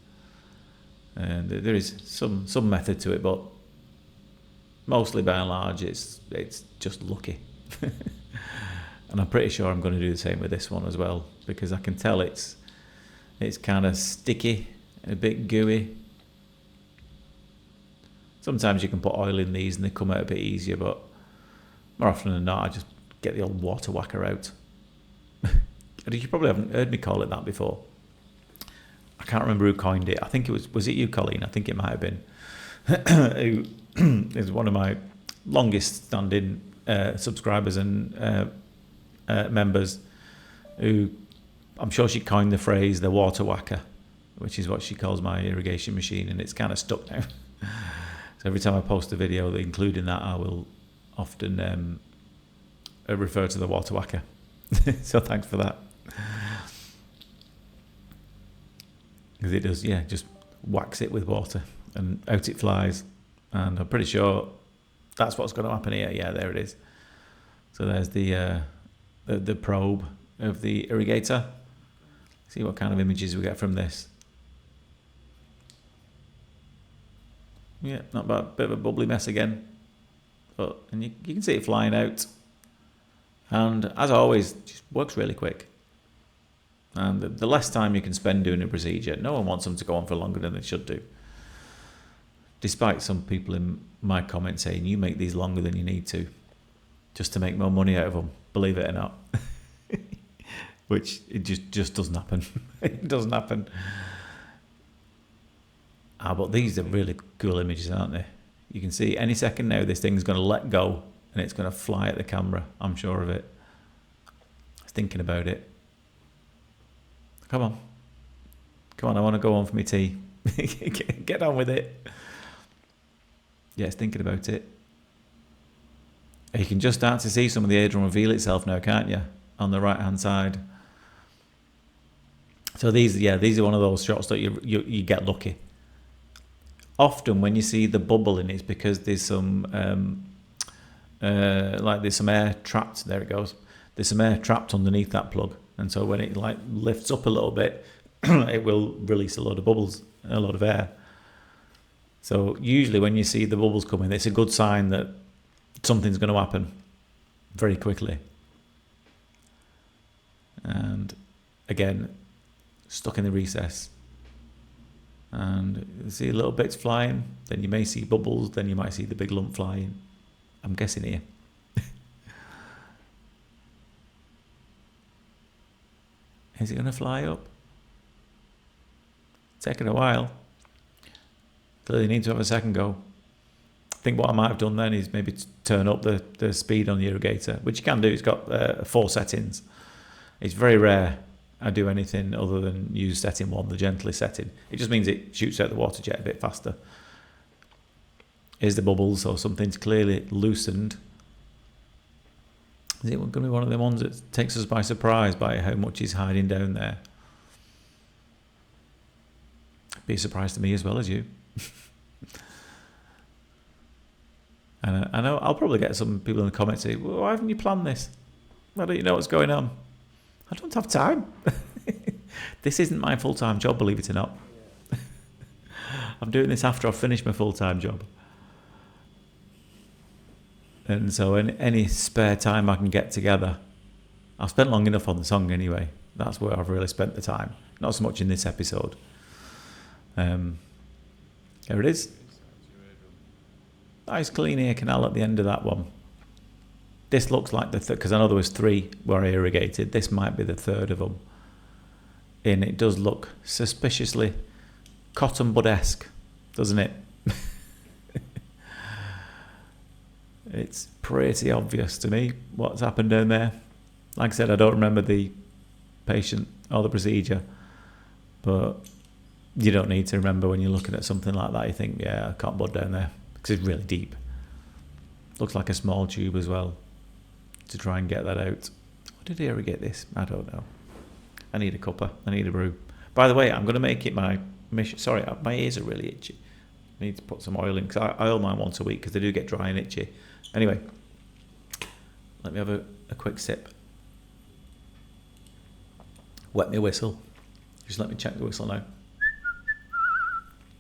and there is some method to it, but mostly by and large it's just lucky. And I'm pretty sure I'm going to do the same with this one as well, because I can tell it's kind of sticky and a bit gooey. Sometimes you can put oil in these and they come out a bit easier, but more often than not I just get the old water whacker out. You probably haven't heard me call it that before. I can't remember who coined it. I think it was it you, Colleen? I think it might have been. Who is one of my longest standing subscribers and members, who I'm sure she coined the phrase the water whacker, which is what she calls my irrigation machine, and it's kind of stuck now. So every time I post a video including that, I will often refer to the water whacker. So thanks for that. Because it does, yeah, just whacks it with water and out it flies. And I'm pretty sure that's what's going to happen here. Yeah, there it is. So there's the probe of the irrigator. See what kind of images we get from this. Yeah, not bad. Bit of a bubbly mess again. And you can see it flying out. And as always, it just works really quick. And the less time you can spend doing a procedure, no one wants them to go on for longer than they should do. despite some people in my comments saying you make these longer than you need to, just to make more money out of them, believe it or not. Which it just doesn't happen. It doesn't happen. But these are really cool images, aren't they? You can see any second now this thing's going to let go and it's going to fly at the camera. I'm sure of it. I was thinking about it. Come on, I want to go on for my tea. Get on with it. Yes, thinking about it. You can just start to see some of the eardrum reveal itself now, can't you? On the right hand side. So these are one of those shots that you get lucky. Often when you see the bubbling, it's because there's some there's some air trapped. There it goes. There's some air trapped underneath that plug, and so when it like lifts up a little bit, it will release a lot of bubbles, a lot of air. So usually when you see the bubbles coming, it's a good sign that something's going to happen very quickly. And again, stuck in the recess. And you see little bits flying, then you may see bubbles, then you might see the big lump flying. I'm guessing here. Is it going to fly up? Taking a while. Clearly need to have a second go. I think what I might have done then is maybe turn up the speed on the irrigator, which you can do. It's got 4 settings. It's very rare I do anything other than use setting 1, the gentlest setting. It just means it shoots out the water jet a bit faster. Here's the bubbles, so something's clearly loosened. Is it going to be one of the ones that takes us by surprise by how much is hiding down there? Be a surprise to me as well as you. And I know I'll probably get some people in the comments saying, well, why haven't you planned this? Why don't you know what's going on? I don't have time. This isn't my full-time job, believe it or not. I'm doing this after I've finished my full-time job. And so any spare time I can get together, I've spent long enough on the song anyway. That's where I've really spent the time. Not so much in this episode. There it is. Nice clean ear canal at the end of that one. This looks like the because I know there was 3 where I irrigated. This might be the 3rd of them. And it does look suspiciously cotton bud-esque, doesn't it? It's pretty obvious to me what's happened down there. Like I said, I don't remember the patient or the procedure, but you don't need to remember when you're looking at something like that. You think, yeah, cotton bud down there, because it's really deep. Looks like a small tube as well to try and get that out. What did I irrigate this? I don't know. I need a cuppa. I need a brew. By the way, I'm going to make it my mission. Sorry, my ears are really itchy. I need to put some oil in because I oil mine once a week because they do get dry and itchy. Anyway, let me have a quick sip. Wet me whistle. Just let me check the whistle now.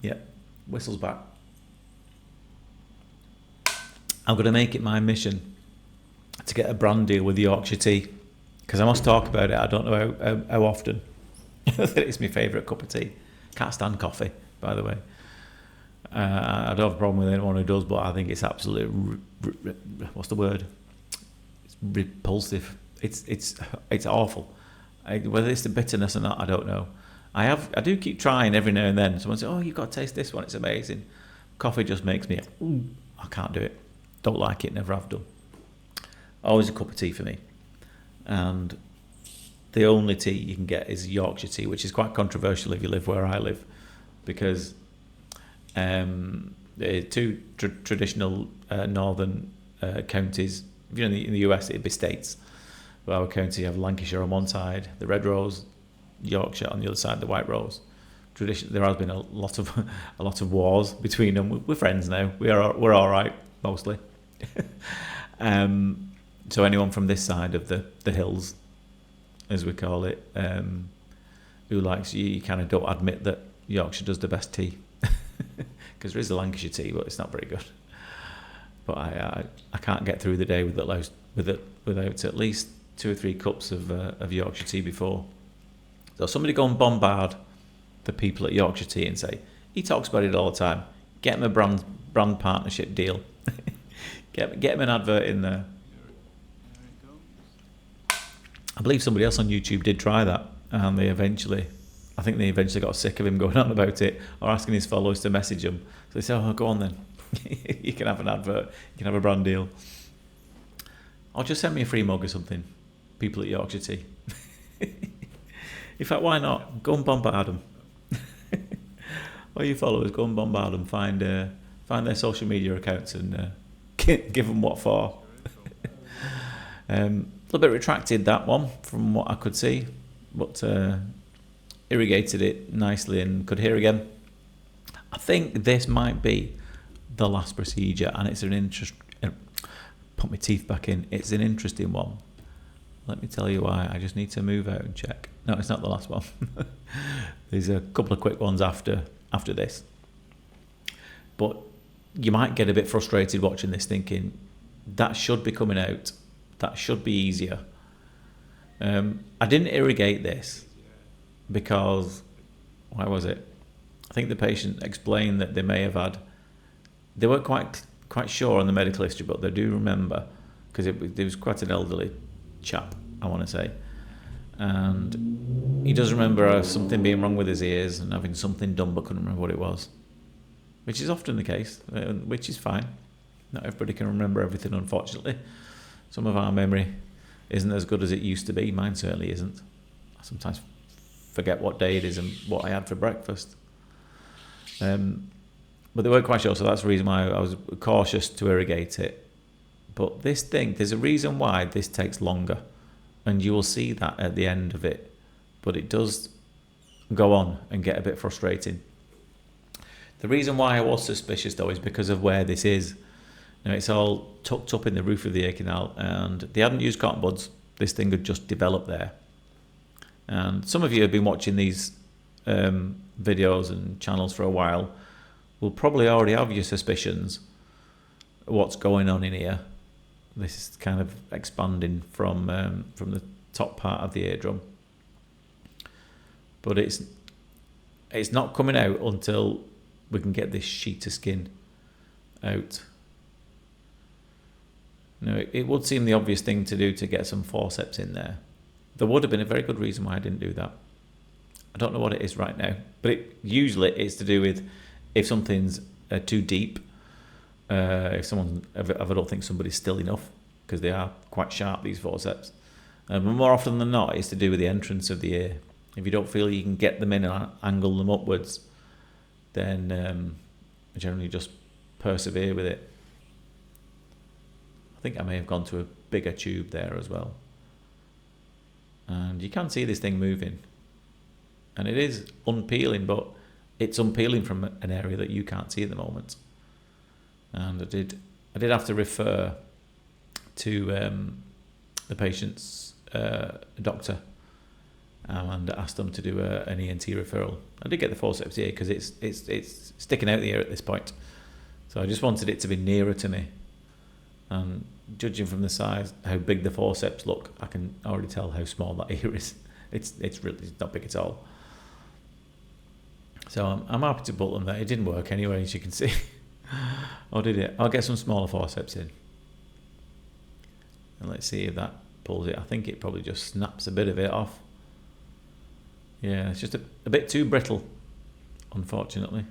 Yeah, whistle's back. I'm going to make it my mission to get a brand deal with Yorkshire tea, because I must talk about it. I don't know how often. It's my favourite cup of tea. Can't stand coffee, by the way. I don't have a problem with anyone who does, but I think it's absolutely what's the word? It's repulsive. It's awful. Whether it's the bitterness or not, I don't know. I do keep trying every now and then. Someone says, "Oh, you've got to taste this one. It's amazing." Coffee just makes me. I can't do it. Don't like it. Never have done. Always a cup of tea for me. And the only tea you can get is Yorkshire tea, which is quite controversial if you live where I live, because the 2 traditional northern counties. If you're in the US, it'd be states. Well, our county, you have Lancashire on one side, the red rose, Yorkshire on the other side, the white rose. There has been a lot of wars between them. We're friends now. We're all right mostly. So anyone from this side of the hills, as we call it, who likes you kind of don't admit that Yorkshire does the best tea, because there is a Lancashire tea, but it's not very good. But I can't get through the day without at least 2 or 3 cups of Yorkshire tea before. So somebody go and bombard the people at Yorkshire Tea and say, he talks about it all the time. Get him a brand partnership deal. Get him an advert in there. I believe somebody else on YouTube did try that, and I think they eventually got sick of him going on about it or asking his followers to message him. So they said, "Oh, go on then. You can have an advert. You can have a brand deal. Or just send me a free mug or something. People at Yorkshire Tea." In fact, why not? Go and bombard them. All your followers, go and bombard them. Find their social media accounts and give them what for. A little bit retracted, that one, from what I could see, but irrigated it nicely and could hear again. I think this might be the last procedure, and it's an put my teeth back in. It's an interesting one. Let me tell you why. I just need to move out and check. No, it's not the last one. There's a couple of quick ones after this. But you might get a bit frustrated watching this, thinking that should be coming out. That should be easier. I didn't irrigate this because, why was it? I think the patient explained that they may have had, they weren't quite sure on the medical history, but they do remember, because it was quite an elderly chap, I want to say. And he does remember something being wrong with his ears and having something done but couldn't remember what it was, which is often the case, which is fine. Not everybody can remember everything, unfortunately. Some of our memory isn't as good as it used to be. Mine certainly isn't. I sometimes forget what day it is and what I had for breakfast. But they weren't quite sure, so that's the reason why I was cautious to irrigate it. But this thing, there's a reason why this takes longer, and you will see that at the end of it. But it does go on and get a bit frustrating. The reason why I was suspicious, though, is because of where this is. Now, it's all tucked up in the roof of the ear canal, and they hadn't used cotton buds. This thing had just developed there. And some of you have been watching these videos and channels for a while will probably already have your suspicions of what's going on in here. This is kind of expanding from the top part of the eardrum, but it's not coming out until we can get this sheet of skin out. Now, it would seem the obvious thing to do to get some forceps in there. There would have been a very good reason why I didn't do that. I don't know what it is right now, but usually it's to do with if something's too deep, if I don't think somebody's still enough, because they are quite sharp, these forceps. But more often than not, it's to do with the entrance of the ear. If you don't feel you can get them in and angle them upwards, then generally just persevere with it. I think I may have gone to a bigger tube there as well. And you can see this thing moving. And it is unpeeling, but it's unpeeling from an area that you can't see at the moment. And I did have to refer to the patient's doctor and asked them to do an ENT referral. I did get the forceps here because it's sticking out the ear at this point. So I just wanted it to be nearer to me. And judging from the size, how big the forceps look, I can already tell how small that ear is. It's not big at all. So I'm happy to put them there. It didn't work anyway, as you can see. Or did it? I'll get some smaller forceps in. And let's see if that pulls it. I think it probably just snaps a bit of it off. Yeah, it's just a bit too brittle, unfortunately.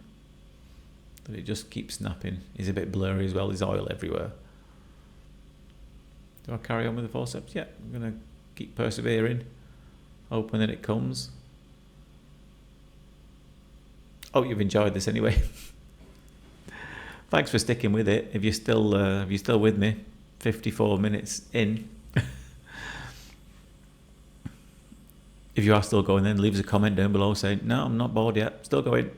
But it just keeps snapping. It's a bit blurry as well. There's oil everywhere. Do I carry on with the forceps? Yeah, I'm going to keep persevering, hoping that it comes. Oh, you've enjoyed this anyway. Thanks for sticking with it. If you're still with me, 54 minutes in. If you are still going, then leave us a comment down below saying, "No, I'm not bored yet. Still going."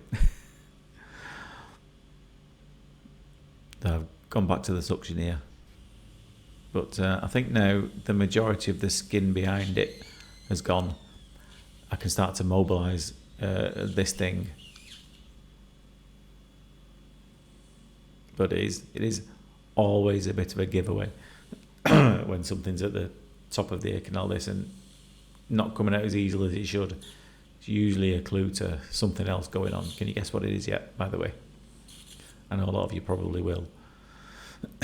I've gone back to the suction here. But I think now the majority of the skin behind it has gone. I can start to mobilise this thing. But it is always a bit of a giveaway when something's at the top of the ear canal, this, and not coming out as easily as it should. It's usually a clue to something else going on. Can you guess what it is yet, by the way? I know a lot of you probably will.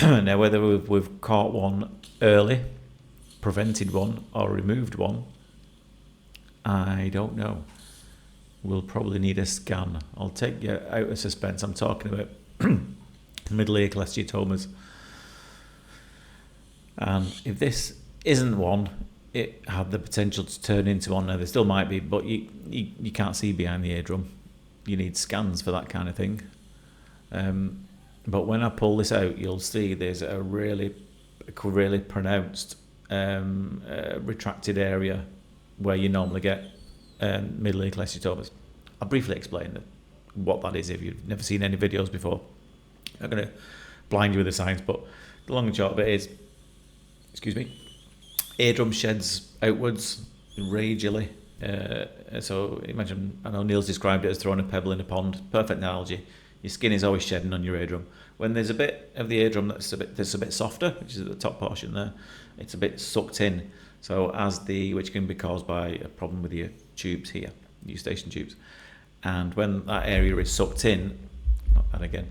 Now, whether we've caught one early, prevented one, or removed one, I don't know. We'll probably need a scan. I'll take you out of suspense. I'm talking about middle ear cholesteatomas. And if this isn't one, it had the potential to turn into one. Now, there still might be, but you can't see behind the eardrum. You need scans for that kind of thing. But when I pull this out, you'll see there's a really pronounced retracted area where you normally get middle ear cholesteatomas. I'll briefly explain what that is if you've never seen any videos before. I'm not going to blind you with the science, but the long and short of it is, eardrum sheds outwards radially. So imagine, I know Neil's described it as throwing a pebble in a pond. Perfect analogy. Your skin is always shedding on your eardrum. When there's a bit of the eardrum that's a bit softer, which is at the top portion there, it's a bit sucked in. So which can be caused by a problem with your tubes here, eustachian tubes. And when that area is sucked in, and again,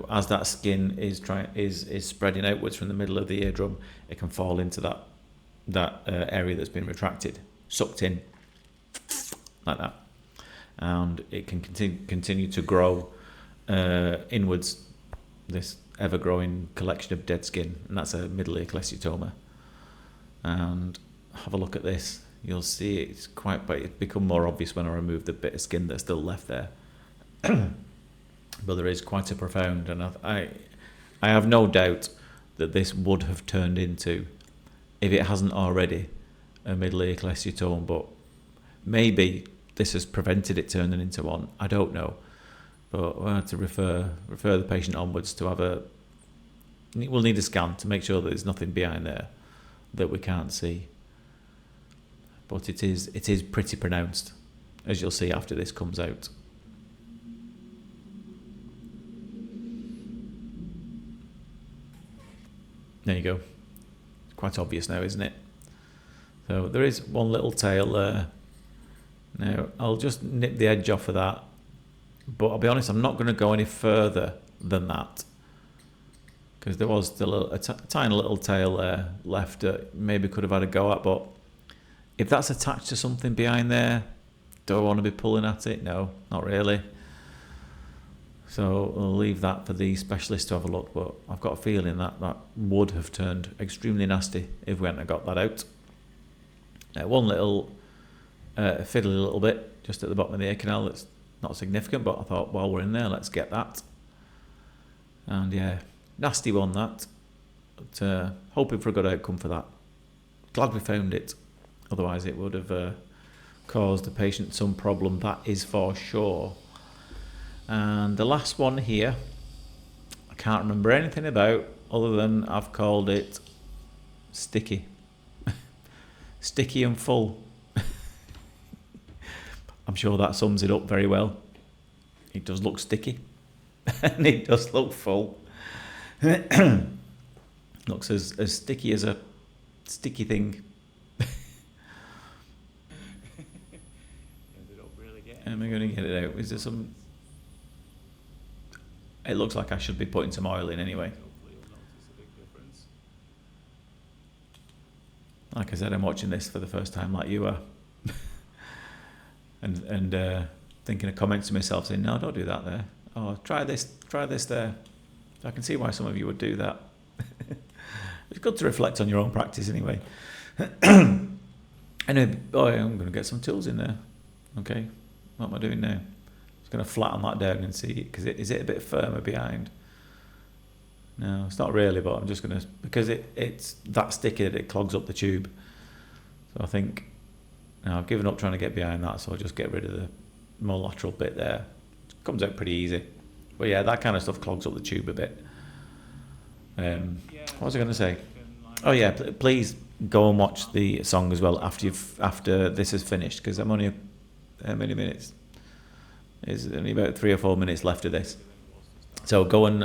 as that skin is spreading outwards from the middle of the eardrum, it can fall into that area that's been retracted, sucked in, like that, and it can continue to grow inwards. This ever-growing collection of dead skin, and that's a middle ear cholesteatoma. And have a look at this. You'll see it's become more obvious when I remove the bit of skin that's still left there. But there is quite a profound, and I have no doubt that this would have turned into, if it hasn't already, a middle ear cholesteatoma. But maybe this has prevented it turning into one. I don't know. But we'll have to refer the patient onwards to we'll need a scan to make sure that there's nothing behind there that we can't see. But it is pretty pronounced, as you'll see after this comes out. There you go. It's quite obvious now, isn't it? So there is one little tail there. Now, I'll just nip the edge off of that. But I'll be honest, I'm not going to go any further than that, because there was still a tiny little tail there left that maybe could have had a go at. But if that's attached to something behind there, do I want to be pulling at it? No, not really. So I'll leave that for the specialist to have a look. But I've got a feeling that would have turned extremely nasty if we hadn't got that out. One little fiddly little bit just at the bottom of the ear canal that's not significant, but I thought while we're in there, let's get that. And yeah, nasty one that. But hoping for a good outcome for that. Glad we found it. Otherwise it would have caused the patient some problem, that is for sure. And the last one here, I can't remember anything about other than I've called it sticky. Sticky and full. I'm sure that sums it up very well. It does look sticky. And it does look full. Looks as sticky as a sticky thing. Am I going to get it out? Is there some... It looks like I should be putting some oil in anyway. Like I said, I'm watching this for the first time like you are. and thinking of comments to myself saying, no, don't do that there. Oh, try this there. I can see why some of you would do that. It's good to reflect on your own practice anyway. Anyway, I'm going to get some tools in there. Okay, what am I doing now? Just going to flatten that down and see, because is it a bit firmer behind? No, it's not really, but I'm just going to, because it's that sticky that it clogs up the tube. So I think, now I've given up trying to get behind that, so I'll just get rid of the more lateral bit there. It comes out pretty easy. But yeah, that kind of stuff clogs up the tube a bit. What was I going to say? Oh yeah, please go and watch the song as well after this is finished, because I'm only how many minutes? There's only about 3 or 4 minutes left of this. So go and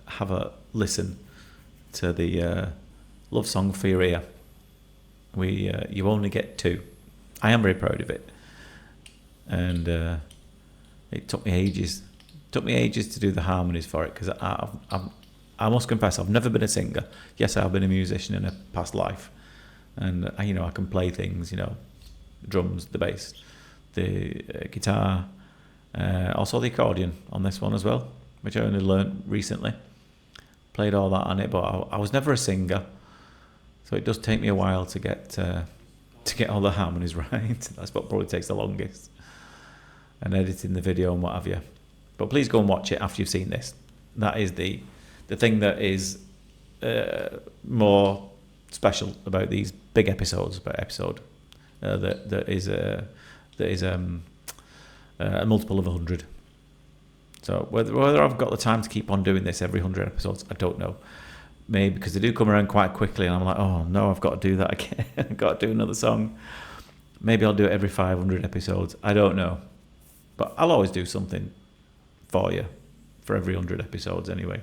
have a listen to the love song for your ear. You only get 2. I am very proud of it, and it took me ages Took me ages to do the harmonies for it because I must confess I've never been a singer. Yes, I've been a musician in a past life, and I can play things, the drums, the bass, the guitar, also the accordion on this one as well, which I only learnt recently. Played all that on it, but I was never a singer, so it does take me a while to get all the harmonies right. That's what probably takes the longest, and editing the video and what have you. But please go and watch it after you've seen this. That is the thing that is more special about these big episodes. That is a multiple of 100. So whether I've got the time to keep on doing this every 100 episodes, I don't know. Maybe because they do come around quite quickly, and I'm like, oh no, I've got to do that again. I've got to do another song. Maybe I'll do it every 500 episodes. I don't know, but I'll always do something for you for every 100 episodes anyway.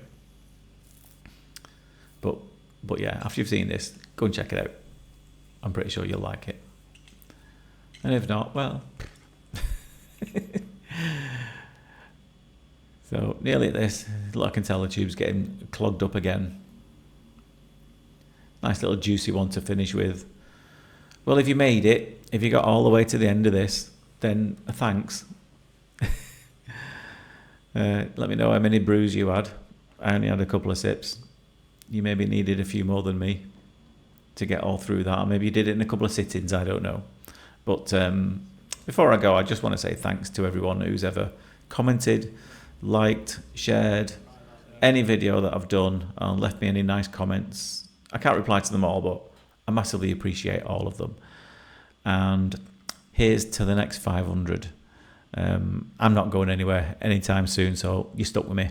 But yeah, after you've seen this, go and check it out. I'm pretty sure you'll like it. And if not, well. So nearly at this. I can tell the tube's getting clogged up again. Nice little juicy one to finish with. Well, if you made it, if you got all the way to the end of this, then thanks. Let me know how many brews you had. I only had a couple of sips. You maybe needed a few more than me to get all through that. Or maybe you did it in a couple of sittings, I don't know. But before I go, I just want to say thanks to everyone who's ever commented, liked, shared any video that I've done, and left me any nice comments. I can't reply to them all, but I massively appreciate all of them. And here's to the next 500. I'm not going anywhere anytime soon, so you're stuck with me.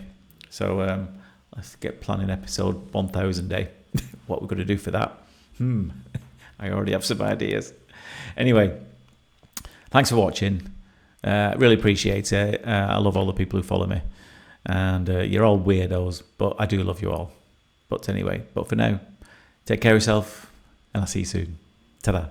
So let's get planning episode 1000 day. What we're going to do for that? I already have some ideas. Anyway, thanks for watching. Really appreciate it. I love all the people who follow me. And you're all weirdos, but I do love you all. But anyway, but for now, take care of yourself, and I'll see you soon. Ta-da.